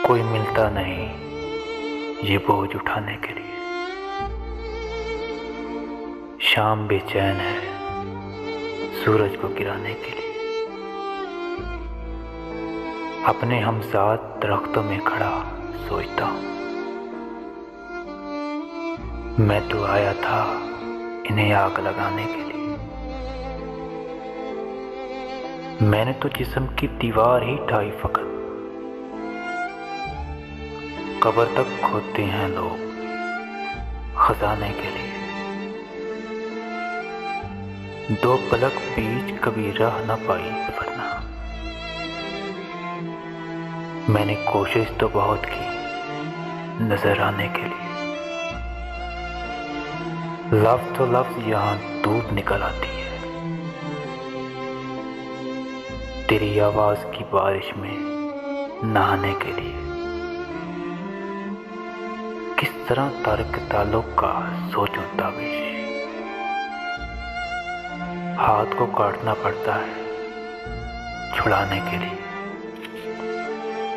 कोई मिलता नहीं ये बोझ उठाने के लिए। शाम बेचैन है सूरज को गिराने के लिए। अपने हमसाथ दरख्तों में खड़ा सोचता हूँ, मैं तो आया था इन्हें आग लगाने के लिए। मैंने तो जिस्म की दीवार ही ढाई फकत। कब्र तक खोदते हैं लोग खजाने के लिए। दो पलक बीच कभी राह न पाई वरना मैंने कोशिश तो बहुत की नजर आने के लिए। लफ्ज़ तो लफ्ज़ यहाँ धूप निकल आती है तेरी आवाज की बारिश में नहाने के लिए। किस तरह तारक ताल्लुक का सोचूं ताबिश, हाथ को काटना पड़ता है छुड़ाने के लिए।